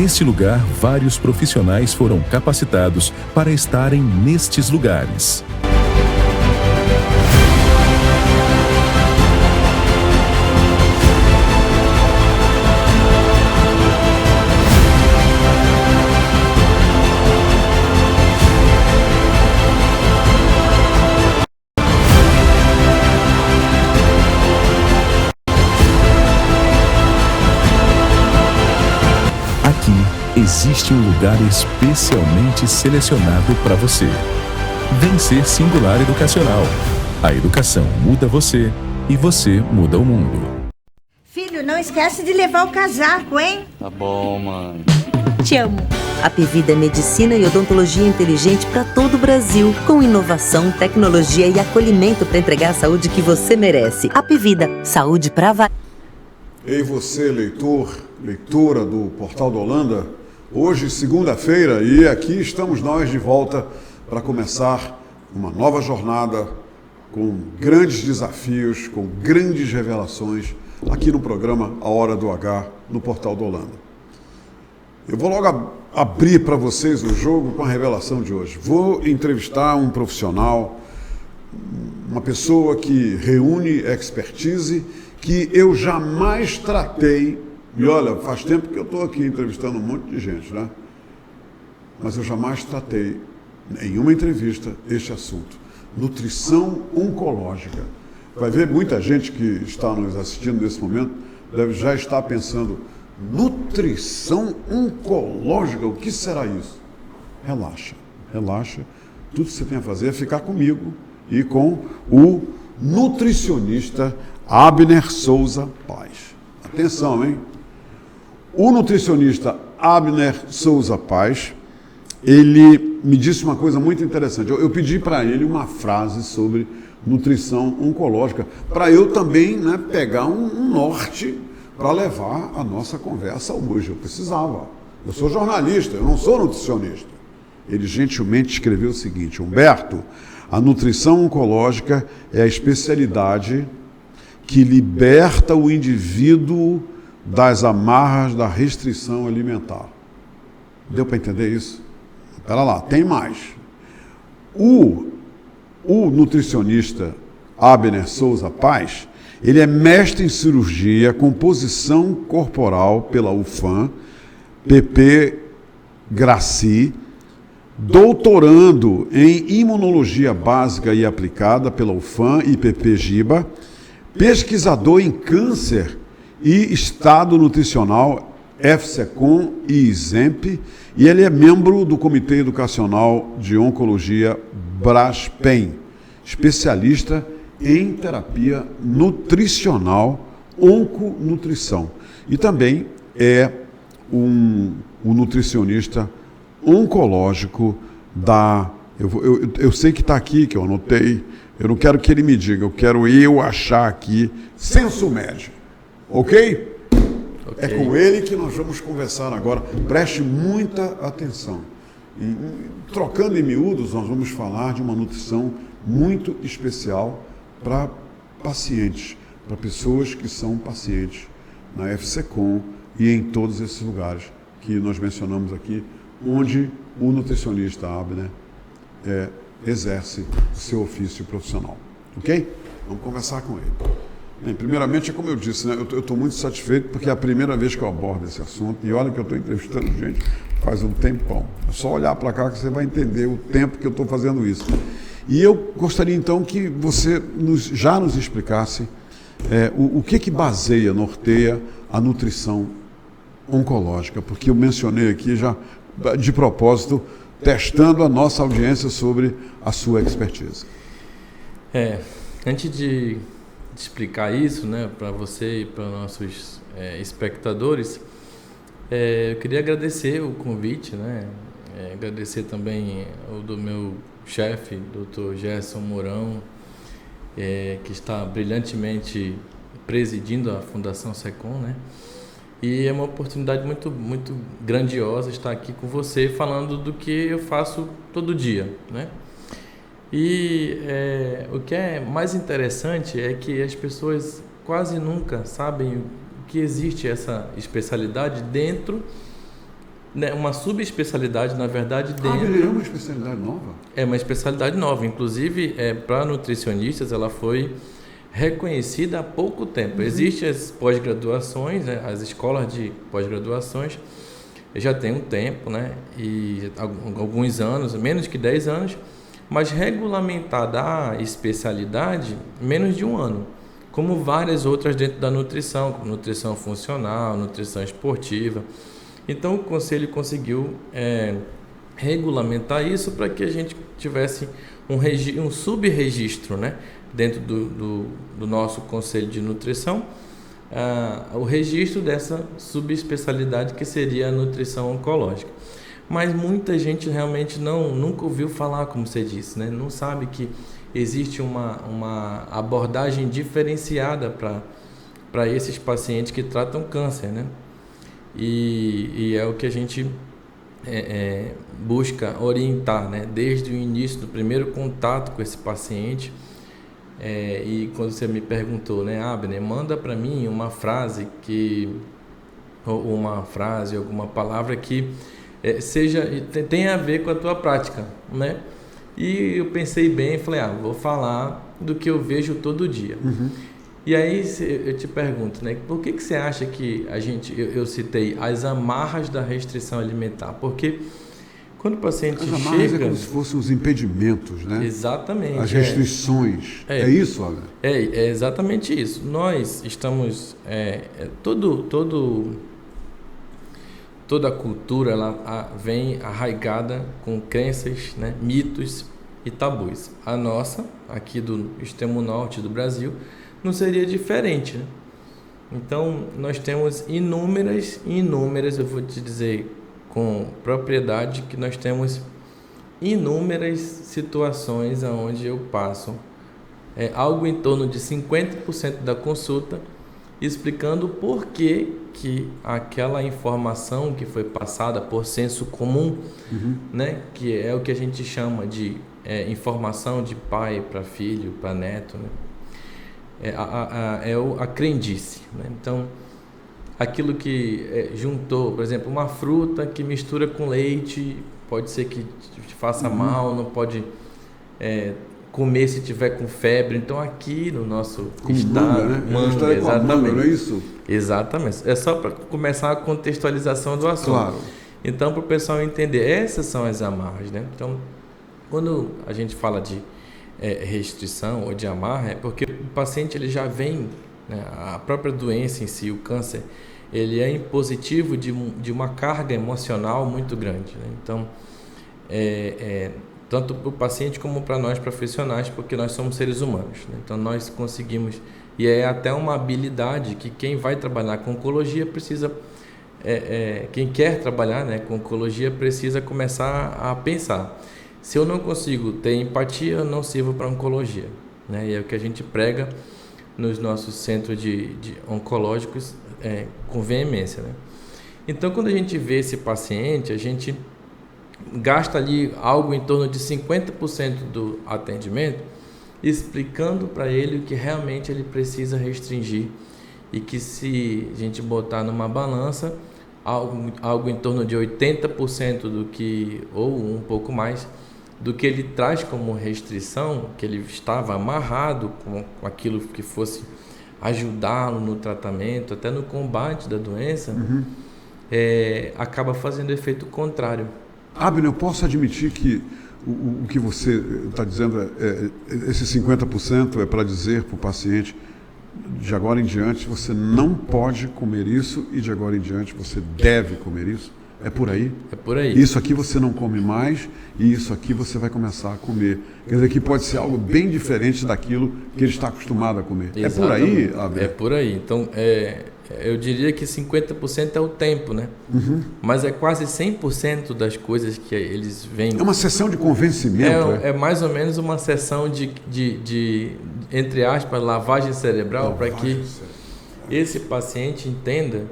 Neste lugar, vários profissionais foram capacitados para estarem nestes lugares. Existe um lugar especialmente selecionado para você. Vencer Singular Educacional. A educação muda você e você muda o mundo. Filho, não esquece de levar o casaco, hein? Tá bom, mãe. Te amo. A Apvida é medicina e odontologia inteligente para todo o Brasil, com inovação, tecnologia e acolhimento para entregar a saúde que você merece. Apvida, saúde para Ei, você, leitor, leitora do Portal da Holanda, hoje, segunda-feira, e aqui estamos nós de volta para começar uma nova jornada com grandes desafios, com grandes revelações, aqui no programa A Hora do H, no Portal da Holanda. Eu vou logo abrir para vocês o jogo com a revelação de hoje. Vou entrevistar um profissional, uma pessoa que reúne expertise que eu jamais tratei. E olha, faz tempo que eu estou aqui entrevistando um monte de gente, né? Mas eu jamais tratei, em uma entrevista, este assunto. Nutrição oncológica. Vai ver muita gente que está nos assistindo nesse momento, deve já estar pensando, nutrição oncológica, o que será isso? Relaxa, relaxa. Tudo que você tem a fazer é ficar comigo e com o nutricionista Abner Souza Paz. Atenção, hein? O nutricionista Abner Souza Paz, ele me disse uma coisa muito interessante. Eu pedi para ele uma frase sobre nutrição oncológica, para eu também, né, pegar um norte para levar a nossa conversa hoje. Eu precisava. Eu sou jornalista, eu não sou nutricionista. Ele gentilmente escreveu o seguinte: Humberto, a nutrição oncológica é a especialidade que liberta o indivíduo das amarras da restrição alimentar. Deu para entender isso? Espera lá, tem mais. O nutricionista Abner Souza Paz, ele é mestre em cirurgia, composição corporal pela UFAM, PP Graci, doutorando em imunologia básica e aplicada pela UFAM e PP Giba, pesquisador em câncer e estado nutricional FSECOM e ISEMP, e ele é membro do Comitê Educacional de Oncologia Braskem, especialista em terapia nutricional, onconutrição. E também é um nutricionista oncológico da... Eu sei que está aqui, que eu anotei, eu não quero que ele me diga, eu quero eu achar aqui, Senso Médio. Ok? É com ele que nós vamos conversar agora. Preste muita atenção. Trocando em miúdos, nós vamos falar de uma nutrição muito especial para pacientes, para pessoas que são pacientes na FSECOM e em todos esses lugares que nós mencionamos aqui, onde o nutricionista Abner exerce o seu ofício profissional. Ok? Vamos conversar com ele. Bem, primeiramente, é como eu disse, né, eu estou muito satisfeito porque é a primeira vez que eu abordo esse assunto, e olha que eu estou entrevistando gente faz um tempão. É só olhar para cá que você vai entender o tempo que eu estou fazendo isso. E eu gostaria então que você já nos explicasse o que baseia, norteia a nutrição oncológica, porque eu mencionei aqui já, de propósito, testando a nossa audiência sobre a sua expertise. Antes de explicar isso, né, para você e para nossos espectadores, eu queria agradecer o convite, né, agradecer também o do meu chefe, Dr. Gerson Mourão, que está brilhantemente presidindo a Fundação SECOM, né, e é uma oportunidade muito, muito grandiosa estar aqui com você falando do que eu faço todo dia, né. E o que é mais interessante é que as pessoas quase nunca sabem que existe essa especialidade dentro né, uma subespecialidade, na verdade, dentro... Ele é uma especialidade nova? É uma especialidade nova. Inclusive, para nutricionistas, ela foi reconhecida há pouco tempo. Existem as pós-graduações, né, as escolas de pós-graduações, já tem um tempo, né, e alguns anos, menos que 10 anos, mas regulamentada a especialidade, menos de um ano, como várias outras dentro da nutrição, como nutrição funcional, nutrição esportiva. Então, o Conselho conseguiu regulamentar isso para que a gente tivesse um subregistro, né, dentro do nosso Conselho de Nutrição, o registro dessa subespecialidade que seria a nutrição oncológica. Mas muita gente realmente nunca ouviu falar, como você disse, né? Não sabe que existe uma abordagem diferenciada para esses pacientes que tratam câncer, né? E é o que a gente busca orientar, né? Desde o início do primeiro contato com esse paciente. E quando você me perguntou, né, Abner, manda para mim uma frase ou alguma palavra que tenha a ver com a tua prática, né? E eu pensei bem e falei, vou falar do que eu vejo todo dia. Uhum. E aí eu te pergunto, né, por que você acha que eu citei as amarras da restrição alimentar? Porque quando o paciente as amarras chega... é como se fossem os impedimentos, né? Exatamente. As restrições. É isso, Abner? É exatamente isso. Nós estamos... Toda a cultura ela vem arraigada com crenças, né, mitos e tabus. A nossa, aqui do extremo norte do Brasil, não seria diferente, né? Então, nós temos inúmeras, eu vou te dizer com propriedade, que nós temos inúmeras situações onde eu passo algo em torno de 50% da consulta explicando por que aquela informação que foi passada por senso comum, né, que é o que a gente chama de informação de pai para filho, para neto, né, a crendice, né? Então, aquilo que juntou, por exemplo, uma fruta que mistura com leite, pode ser que te faça mal, não pode comer se tiver com febre. Então, aqui no nosso estado, manga, exatamente, não é isso? Exatamente. É só para começar a contextualização do assunto. Claro. Então, para o pessoal entender, essas são as amarras, né? Então, quando a gente fala de restrição ou de amarra, é porque o paciente ele já vem, né, a própria doença em si, o câncer, ele é impositivo de uma carga emocional muito grande, né? Então, tanto para o paciente como para nós profissionais, porque nós somos seres humanos, né? Então, nós conseguimos, e é até uma habilidade que quem vai trabalhar com oncologia precisa, quem quer trabalhar, né, com oncologia precisa começar a pensar. Se eu não consigo ter empatia, eu não sirvo para oncologia, né? E é o que a gente prega nos nossos centros de oncológicos com veemência, né? Então, quando a gente vê esse paciente, a gente gasta ali algo em torno de 50% do atendimento explicando para ele o que realmente ele precisa restringir e que, se a gente botar numa balança, algo em torno de 80% do que, ou um pouco mais, do que ele traz como restrição, que ele estava amarrado com aquilo que fosse ajudá-lo no tratamento, até no combate da doença, acaba fazendo efeito contrário. Abner, eu posso admitir que o que você está dizendo, esse 50% é para dizer para o paciente, de agora em diante você não pode comer isso e de agora em diante você deve comer isso? É por aí? É por aí. Isso aqui você não come mais e isso aqui você vai começar a comer. Quer dizer, que pode ser algo bem diferente daquilo que ele está acostumado a comer. Exatamente. É por aí, Abner? É por aí. Então, eu diria que 50% é o tempo, né? Mas é quase 100% das coisas que eles vêm... É uma sessão de convencimento? É mais ou menos uma sessão de entre aspas, lavagem cerebral, para que esse paciente entenda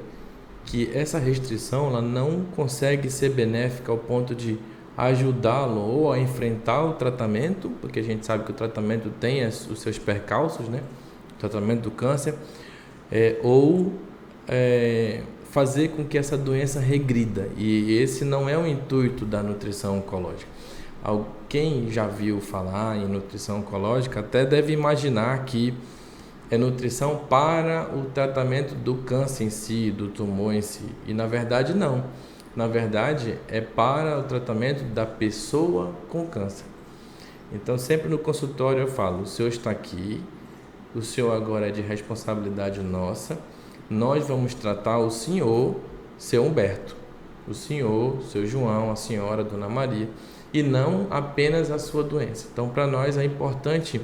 que essa restrição ela não consegue ser benéfica ao ponto de ajudá-lo ou a enfrentar o tratamento, porque a gente sabe que o tratamento tem os seus percalços, né? O tratamento do câncer, ou fazer com que essa doença regrida. E esse não é o intuito da nutrição oncológica. Quem já viu falar em nutrição oncológica até deve imaginar que é nutrição para o tratamento do câncer em si, do tumor em si. E na verdade não. Na verdade é para o tratamento da pessoa com câncer. Então sempre no consultório eu falo, o senhor está aqui, o senhor agora é de responsabilidade nossa, nós vamos tratar o senhor, seu Humberto, o senhor, seu João, a senhora, Dona Maria, e não apenas a sua doença. Então, para nós é importante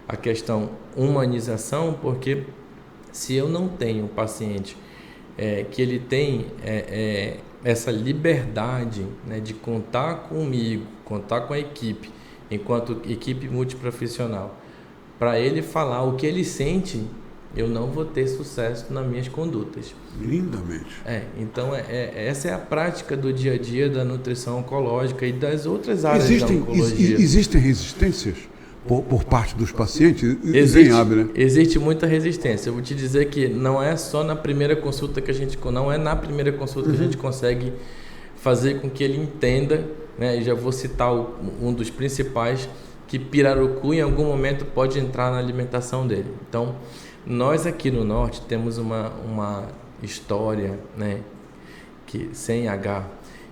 a questão humanização, porque se eu não tenho um paciente que ele tem essa liberdade, né, de contar comigo, contar com a equipe, enquanto equipe multiprofissional, para ele falar o que ele sente, eu não vou ter sucesso nas minhas condutas. Lindamente. Então, essa é a prática do dia a dia da nutrição oncológica e das outras áreas da oncologia. Existem resistências por parte dos pacientes? Existe muita resistência. Eu vou te dizer que não é só na primeira consulta que a gente consegue fazer com que ele entenda, né? E já vou citar um dos principais, que pirarucu em algum momento pode entrar na alimentação dele. Então, nós aqui no Norte temos uma história, né, que, sem H,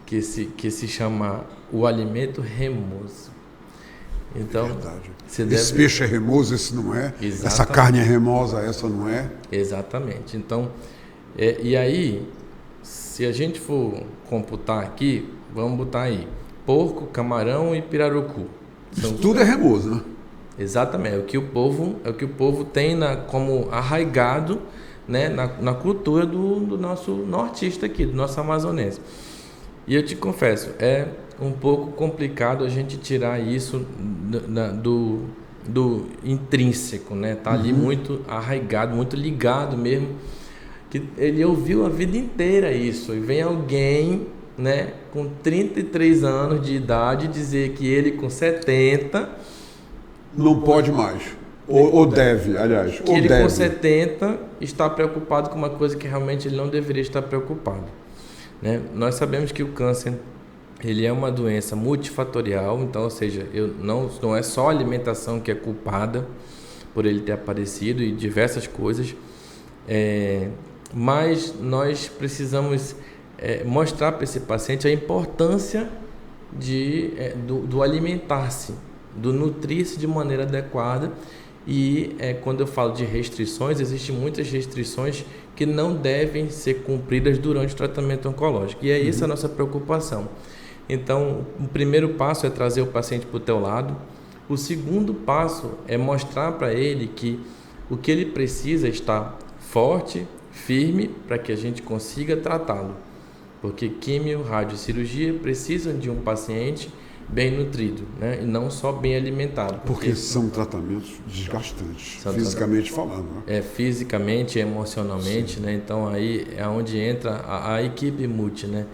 que se chama o alimento remoso. Então, esse peixe é remoso, esse não é. Exatamente. Essa carne é remosa, essa não é. Exatamente. Então, e aí, se a gente for computar aqui, vamos botar aí porco, camarão e pirarucu. Isso tudo é remoso, né? Exatamente, é o que o povo tem como arraigado, né, na cultura do nosso nortista aqui, do nosso amazonense. E eu te confesso, é um pouco complicado a gente tirar isso do intrínseco, né? Tá ali muito arraigado, muito ligado mesmo, que ele ouviu a vida inteira isso, e vem alguém, né, com 33 anos de idade dizer que ele com 70... não pode mais, ou deve, aliás. Que ele com 70 está preocupado com uma coisa que realmente ele não deveria estar preocupado, né? Nós sabemos que o câncer, ele é uma doença multifatorial, então, ou seja, não é só a alimentação que é culpada por ele ter aparecido e diversas coisas, mas nós precisamos mostrar para esse paciente a importância do alimentar-se, do nutrir-se de maneira adequada. E quando eu falo de restrições, existem muitas restrições que não devem ser cumpridas durante o tratamento oncológico, e é isso a nossa preocupação. Então, o primeiro passo é trazer o paciente para o teu lado. O segundo passo é mostrar para ele que o que ele precisa está forte, firme, para que a gente consiga tratá-lo, porque químio, radiocirurgia precisam de um paciente bem nutrido, né? E não só bem alimentado. Porque são tratamentos desgastantes, fisicamente falando. Né? Fisicamente, emocionalmente, né? Então aí é onde entra a equipe multi, né?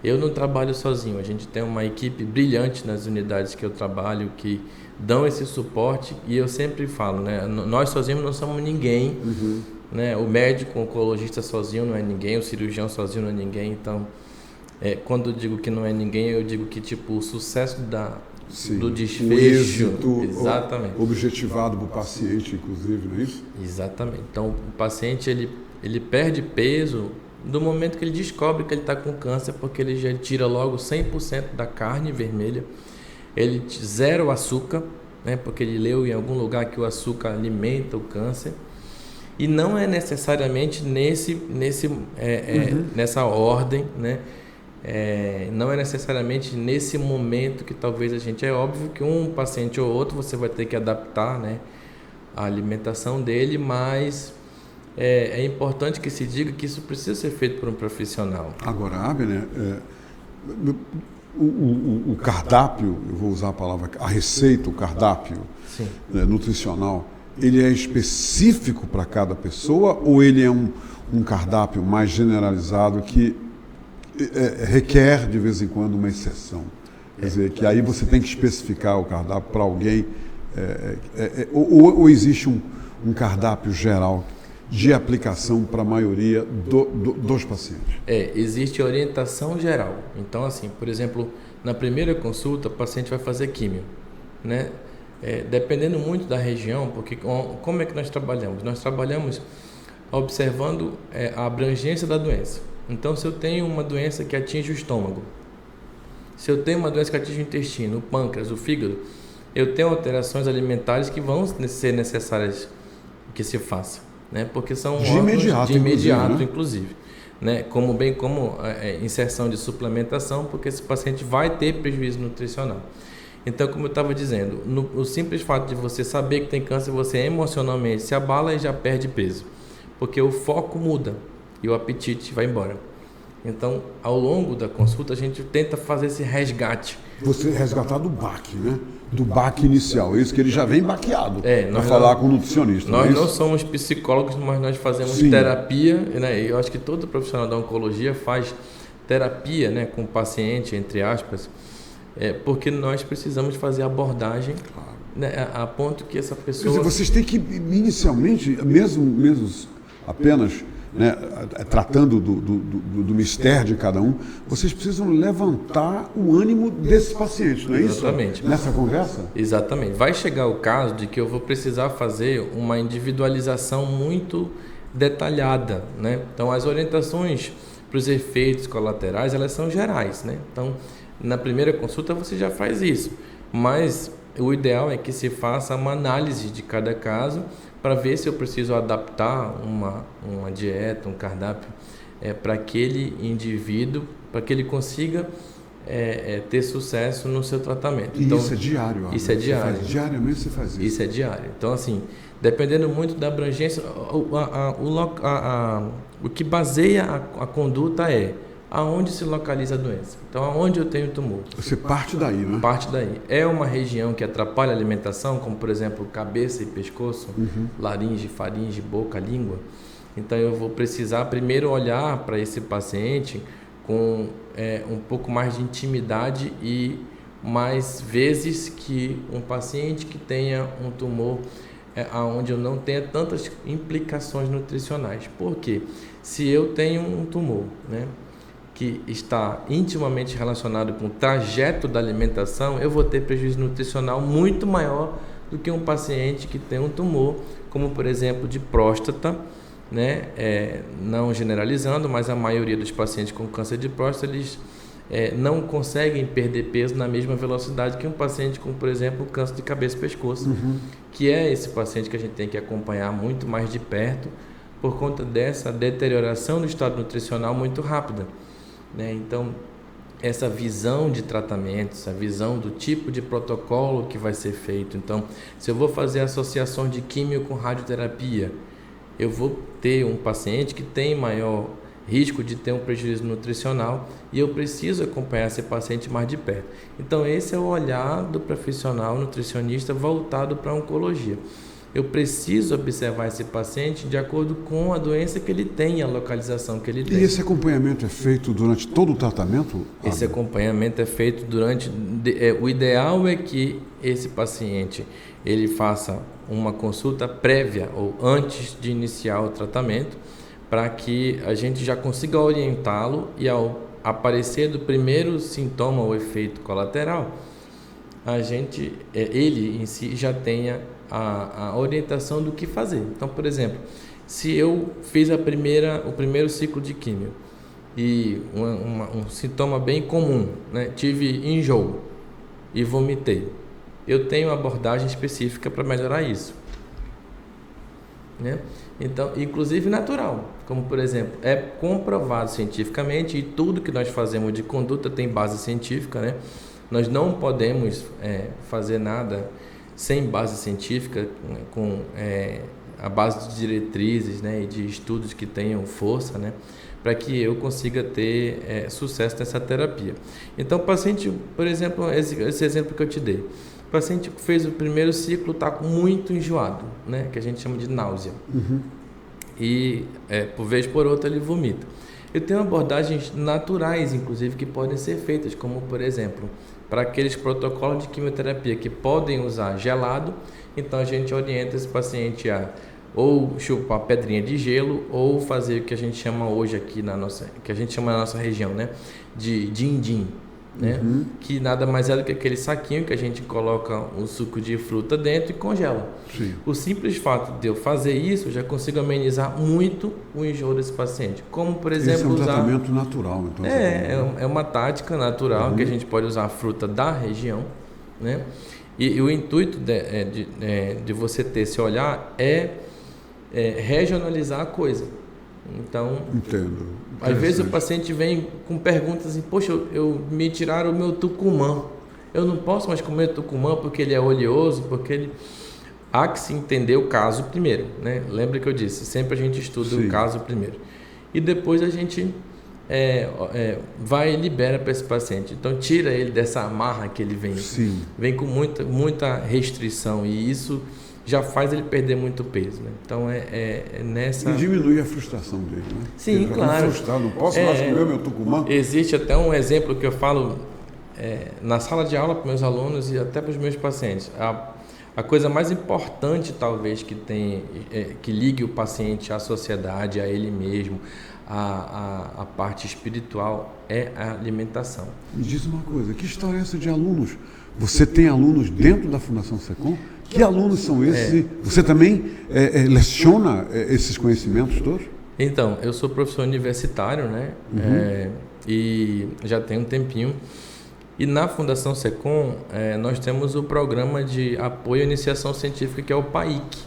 Eu não trabalho sozinho, a gente tem uma equipe brilhante nas unidades que eu trabalho, que dão esse suporte, e eu sempre falo, né? Nós sozinhos não somos ninguém, né? O médico, o oncologista sozinho não é ninguém, o cirurgião sozinho não é ninguém. Então, quando eu digo que não é ninguém, eu digo que o sucesso do desfecho, o êxito, exatamente, objetivado para o paciente, inclusive, não é isso? Exatamente. Então, o paciente ele perde peso do momento que ele descobre que ele está com câncer, porque ele já tira logo 100% da carne vermelha, ele zera o açúcar, né? Porque ele leu em algum lugar que o açúcar alimenta o câncer. E não é necessariamente nessa ordem, né? Não é necessariamente nesse momento que talvez a gente... É óbvio que um paciente ou outro você vai ter que adaptar, né, a alimentação dele, mas é importante que se diga que isso precisa ser feito por um profissional. Agora, Abner, o cardápio, eu vou usar a palavra, a receita, o cardápio nutricional, ele é específico para cada pessoa, ou ele é um cardápio mais generalizado que requer de vez em quando uma exceção? Quer dizer, que aí você tem que especificar o cardápio para alguém, ou existe um cardápio geral de aplicação para a maioria dos pacientes? Existe orientação geral. Então, assim, por exemplo, na primeira consulta, o paciente vai fazer químio, né? Dependendo muito da região, porque como é que nós trabalhamos? Nós trabalhamos observando a abrangência da doença. Então, se eu tenho uma doença que atinge o estômago, se eu tenho uma doença que atinge o intestino, o pâncreas, o fígado, eu tenho alterações alimentares que vão ser necessárias que se faça, né? Porque são de imediato, inclusive, né? Como inserção de suplementação, porque esse paciente vai ter prejuízo nutricional. Então, como eu estava dizendo, o simples fato de você saber que tem câncer, você emocionalmente se abala e já perde peso, porque o foco muda e o apetite vai embora. Então, ao longo da consulta, a gente tenta fazer esse resgate. Você resgatar do baque, né? Do baque inicial. É isso que ele já vem baqueado para nós falar com o nutricionista. Nós não somos psicólogos, mas nós fazemos terapia, né? Eu acho que todo profissional da oncologia faz terapia, né, com o paciente, entre aspas, porque nós precisamos fazer abordagem, né, a ponto que essa pessoa... Quer dizer, vocês têm que, inicialmente, mesmo apenas... né, tratando do mistério de cada um, vocês precisam levantar o ânimo desse paciente, não é isso? Exatamente. Nessa conversa? Exatamente. Vai chegar o caso de que eu vou precisar fazer uma individualização muito detalhada, né? Então, as orientações para os efeitos colaterais, elas são gerais, né? Então, na primeira consulta você já faz isso, mas o ideal é que se faça uma análise de cada caso para ver se eu preciso adaptar uma dieta, um cardápio para aquele indivíduo, para que ele consiga ter sucesso no seu tratamento. E então, isso é diário? Isso é diário. Diariamente você faz isso? Isso é diário. Então, assim, dependendo muito da abrangência, o que baseia a conduta é aonde se localiza a doença. Então, aonde eu tenho tumor. Você parte daí, né? Parte daí. É uma região que atrapalha a alimentação, como, por exemplo, cabeça e pescoço, laringe, faringe, boca, língua. Então, eu vou precisar primeiro olhar para esse paciente com um pouco mais de intimidade e mais vezes que um paciente que tenha um tumor onde eu não tenha tantas implicações nutricionais. Por quê? Se eu tenho um tumor, né, que está intimamente relacionado com o trajeto da alimentação, eu vou ter prejuízo nutricional muito maior do que um paciente que tem um tumor, como por exemplo de próstata, né? Não generalizando, mas a maioria dos pacientes com câncer de próstata, eles não conseguem perder peso na mesma velocidade que um paciente com, por exemplo, câncer de cabeça e pescoço, que é esse paciente que a gente tem que acompanhar muito mais de perto, por conta dessa deterioração do estado nutricional muito rápida, né? Então, essa visão de tratamento, essa visão do tipo de protocolo que vai ser feito. Então, se eu vou fazer associação de químio com radioterapia, eu vou ter um paciente que tem maior risco de ter um prejuízo nutricional e eu preciso acompanhar esse paciente mais de perto. Então, esse é o olhar do profissional nutricionista voltado para a oncologia. Eu preciso observar esse paciente de acordo com a doença que ele tem, a localização que ele tem. E esse acompanhamento é feito durante todo o tratamento? Esse acompanhamento é feito durante... O ideal é que esse paciente ele faça uma consulta prévia ou antes de iniciar o tratamento, para que a gente já consiga orientá-lo e ao aparecer do primeiro sintoma ou efeito colateral, ele em si já tenha a orientação do que fazer. Então, por exemplo, se eu fiz o primeiro ciclo de químio e um sintoma bem comum, né? Tive enjoo e vomitei, eu tenho uma abordagem específica para melhorar isso, né? Então, inclusive natural, como por exemplo, é comprovado cientificamente, e tudo que nós fazemos de conduta tem base científica, né? Nós não podemos fazer nada sem base científica, né, com a base de diretrizes, né, e de estudos que tenham força, né, para que eu consiga ter sucesso nessa terapia. Então, o paciente, por exemplo, esse exemplo que eu te dei, o paciente que fez o primeiro ciclo está muito enjoado, né, que a gente chama de náusea, e por vez por outra ele vomita. Eu tenho abordagens naturais, inclusive, que podem ser feitas, como por exemplo, para aqueles protocolos de quimioterapia que podem usar gelado, então a gente orienta esse paciente a ou chupar pedrinha de gelo, ou fazer o que a gente chama hoje aqui na nossa região, né, de din-din, né, que nada mais é do que aquele saquinho que a gente coloca um suco de fruta dentro e congela. Sim. O simples fato de eu fazer isso, eu já consigo amenizar muito o enjoo desse paciente. Como, por exemplo, esse é um tratamento natural, então. É uma tática natural que a gente pode usar a fruta da região, né? E o intuito de você ter esse olhar é regionalizar a coisa. Então, entendo. Às vezes o paciente vem com perguntas assim, poxa, me tiraram o meu tucumã, eu não posso mais comer tucumã porque ele é oleoso, porque ele... Há que se entender o caso primeiro, né? Lembra que eu disse, sempre a gente estuda o caso primeiro. E depois a gente vai e libera para esse paciente. Então tira ele dessa amarra que ele vem. Sim. Vem com muita restrição e isso já faz ele perder muito peso, né? Então nessa... E diminui a frustração dele, né? Sim, ele claro. Frustrado, não posso mais comer meu tucumã. Existe até um exemplo que eu falo na sala de aula para meus alunos e até para os meus pacientes. A coisa mais importante, talvez, que ligue o paciente à sociedade, a ele mesmo, a parte espiritual, é a alimentação. Me diz uma coisa, que história é essa de alunos? Você tem alunos dentro da Fundação SECOM? Que alunos são esses? Você também leciona esses conhecimentos todos? Então, eu sou professor universitário, né? E já tem um tempinho. E na Fundação SECOM, nós temos o programa de apoio à iniciação científica, que é o PAIC.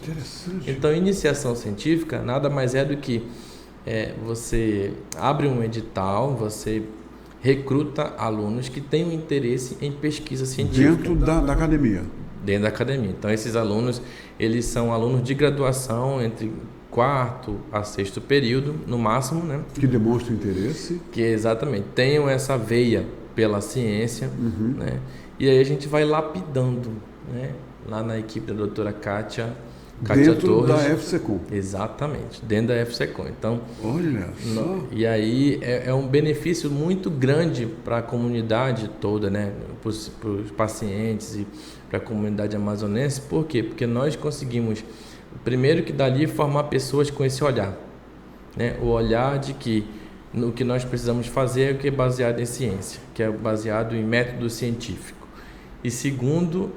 Interessante. Então, iniciação científica nada mais é do que você abre um edital, você recruta alunos que têm um interesse em pesquisa científica. Dentro da academia? Dentro da academia. Então, esses alunos, eles são alunos de graduação entre 4º a 6º período, no máximo, né? Que demonstram interesse. Que exatamente, tenham essa veia pela ciência, né? E aí a gente vai lapidando, né? Lá na equipe da doutora Kátia dentro Torres. Da FSECOM. Exatamente, dentro da FSECOM. Então, olha só. E aí é um benefício muito grande para a comunidade toda, né? Para os pacientes e para a comunidade amazonense. Por quê? Porque nós conseguimos, primeiro que dali, formar pessoas com esse olhar, né? O olhar de que o que nós precisamos fazer é o que é baseado em ciência, que é baseado em método científico. E segundo,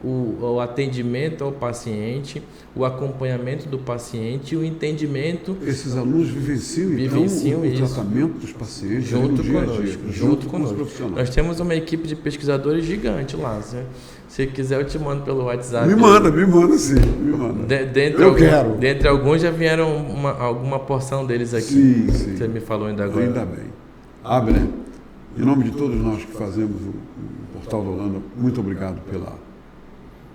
o atendimento ao paciente, o acompanhamento do paciente e o entendimento... Esses alunos vivenciam o tratamento dos pacientes junto junto com os conosco. Profissionais. Nós temos uma equipe de pesquisadores gigante lá. Se quiser, eu te mando pelo WhatsApp. Me manda sim. Me manda. Quero. Dentre alguns já vieram alguma porção deles aqui. Sim. Você me falou ainda agora. Ainda bem. Abner, em nome de todos nós que fazemos o Portal do Holanda, muito obrigado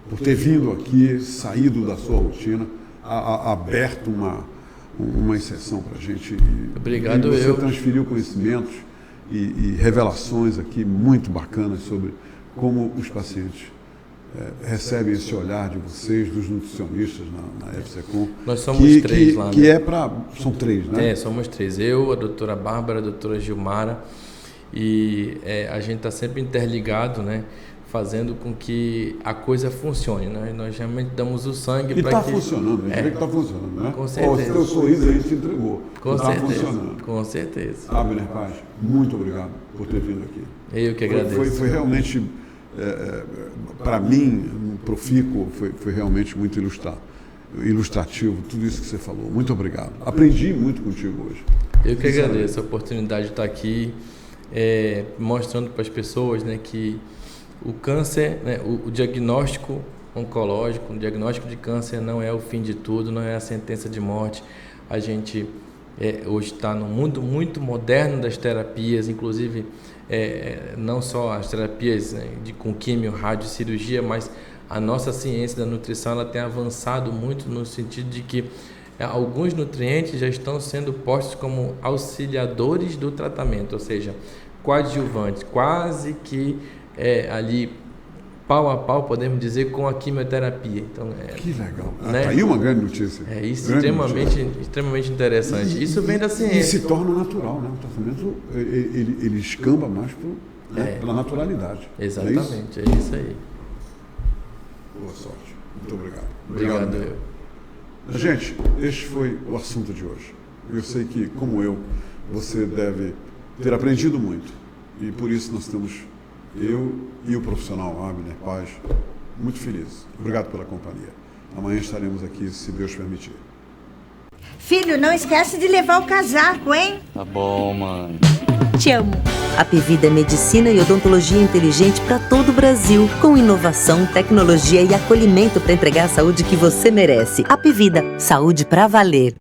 por ter vindo aqui, saído da sua rotina, aberto uma exceção para a gente. Obrigado. Você transferiu conhecimentos e revelações aqui muito bacanas sobre como os pacientes recebem esse olhar de vocês, dos nutricionistas na FSECOM. Nós somos 3 lá. Que são 3, né? Somos 3. Eu, a doutora Bárbara, a doutora Gilmara, e a gente está sempre interligado, né? Fazendo com que a coisa funcione, né? Nós realmente damos o sangue para que... E está funcionando, a gente vê que está funcionando, né? Com certeza. O teu sorriso aí te entregou. Está funcionando. Com certeza. Abner Paz, muito obrigado por ter vindo aqui. Eu que agradeço. Foi realmente, para mim, profícuo, foi realmente muito ilustrativo, tudo isso que você falou. Muito obrigado. Aprendi muito contigo hoje. Eu que agradeço a oportunidade de estar aqui, mostrando para as pessoas, né, que o câncer, né, o diagnóstico oncológico, o diagnóstico de câncer não é o fim de tudo, não é a sentença de morte. A gente hoje está num mundo muito moderno das terapias, inclusive não só as terapias, né, com químio, radiocirurgia, mas a nossa ciência da nutrição ela tem avançado muito no sentido de que alguns nutrientes já estão sendo postos como auxiliadores do tratamento, ou seja, coadjuvantes, quase que ali pau a pau, podemos dizer, com a quimioterapia. Então, que legal. Né? Tá aí uma grande notícia. Isso extremamente interessante. Isso vem da ciência. E se torna natural, né? O tratamento ele escamba mais pela naturalidade. Exatamente, é isso aí. Boa sorte. Muito obrigado. Obrigado eu. Gente, este foi o assunto de hoje. Eu sei que, como eu, você deve ter aprendido muito. E por isso nós estamos, eu e o profissional Abner Paz, muito felizes. Obrigado pela companhia. Amanhã estaremos aqui, se Deus permitir. Filho, não esquece de levar o casaco, hein? Tá bom, mãe. Te amo. Apvida é medicina e odontologia inteligente para todo o Brasil, com inovação, tecnologia e acolhimento para entregar a saúde que você merece. Apvida, saúde para valer.